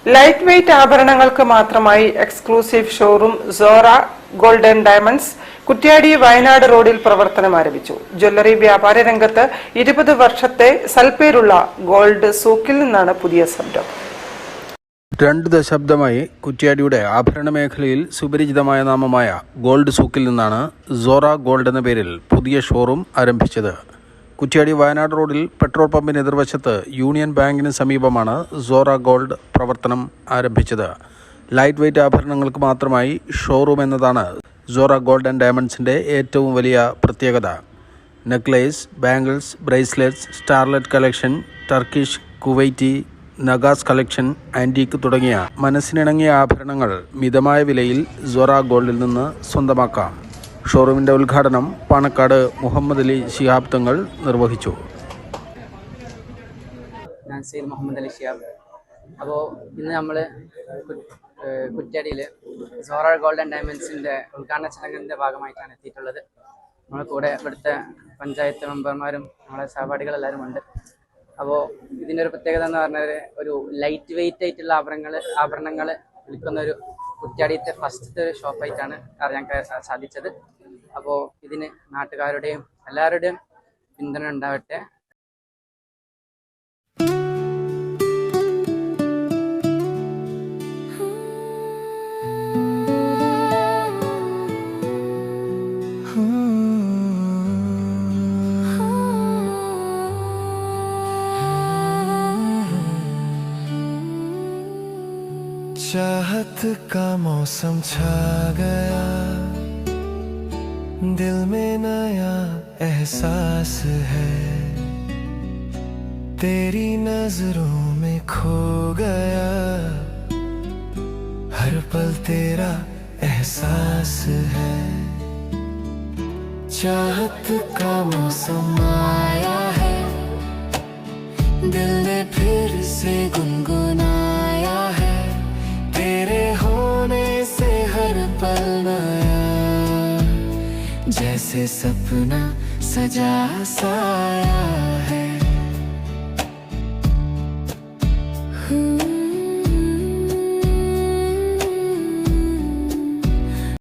Light weight ആഭരണങ്ങൾക്ക് മാത്രമായി exclusive showroom Sora Golden Diamonds Kuttiadi Wayanad റോഡിൽ പ്രവർത്തനം ആരംഭിച്ചു. ജ്വല്ലറി വ്യാപാര രംഗത്ത് 20 വർഷത്തെ സൽപ്പേരുള്ള ഗോൾഡ് സൂക്കിൽ നിന്നാണ് പുതിയ സംരംഭം. 2 ദശാബ്ദമായി കുറ്റ്യാടിയുടെ ആഭരണ മേഖലയിൽ സുപരിചിതമായ നാമമായ ഗോൾഡ് സൂക്കിൽ നിന്നാണ് സോറ ഗോൾഡ് എന്ന പേരിൽ പുതിയ ഷോറൂം ആരംഭിച്ചത്. കുറ്റ്യാടി വയനാട് റോഡിൽ പെട്രോൾ പമ്പിന് എതിർവശത്ത് യൂണിയൻ ബാങ്കിന് സമീപമാണ് സോറ ഗോൾഡ് പ്രവർത്തനം ആരംഭിച്ചത്. ലൈറ്റ് വെയ്റ്റ് ആഭരണങ്ങൾക്ക് മാത്രമായി ഷോറൂം എന്നതാണ് സോറ ഗോൾഡ് ആൻഡ് ഡയമണ്ട്സിൻ്റെ ഏറ്റവും വലിയ പ്രത്യേകത. Necklace, bangles, bracelets, starlet collection, Turkish, Kuwaiti, നഗാസ് കളക്ഷൻ, ആൻറ്റീക്ക് തുടങ്ങിയ മനസ്സിനിണങ്ങിയ ആഭരണങ്ങൾ മിതമായ വിലയിൽ സോറ ഗോൾഡിൽ നിന്ന് സ്വന്തമാക്കാം. ഷോറൂമിൻ്റെ ഉദ്ഘാടനം പാണക്കാട് മുഹമ്മദ് അലി ശിഹാബ് തങ്ങൾ നിർവഹിച്ചു. ഞാൻ സീൽ മുഹമ്മദ് അലി ശിഹാബ്. അപ്പോൾ ഇന്ന് നമ്മൾ കുറ്റ്യാടിയിൽ സോറ ഗോൾഡ് ആൻഡ് ഡയമണ്ട്സിൻ്റെ ഉദ്ഘാടന ചടങ്ങിൻ്റെ ഭാഗമായിട്ടാണ് എത്തിയിട്ടുള്ളത്. നമ്മളെ കൂടെ ഇവിടുത്തെ പഞ്ചായത്ത് മെമ്പർമാരും നമ്മളെ സഹപാഠികളെല്ലാവരും ഉണ്ട്. അപ്പോൾ ഇതിൻ്റെ ഒരു പ്രത്യേകത എന്ന് പറഞ്ഞാൽ ഒരു ലൈറ്റ് വെയ്റ്റ് ആയിട്ടുള്ള ആഭരണങ്ങൾ വിൽക്കുന്ന ഒരു കുറ്റ്യാടിയത്തെ ഫസ്റ്റത്തെ ഒരു ഷോപ്പായിട്ടാണ് അറിയാൻ സാധിച്ചത്. അപ്പോൾ ഇതിന് നാട്ടുകാരുടെയും എല്ലാവരുടെയും പിന്തുണ ഉണ്ടാവട്ടെ. चाहत का मौसम छा गया, दिल में नया एहसास है, तेरी नजरों में खो गया, हर पल तेरा एहसास है। चाहत का मौसम आया है, दिल ने फिर से गुनगुनाया है, तेरे होने से हर पल नया, जैसे सपना सजा साया।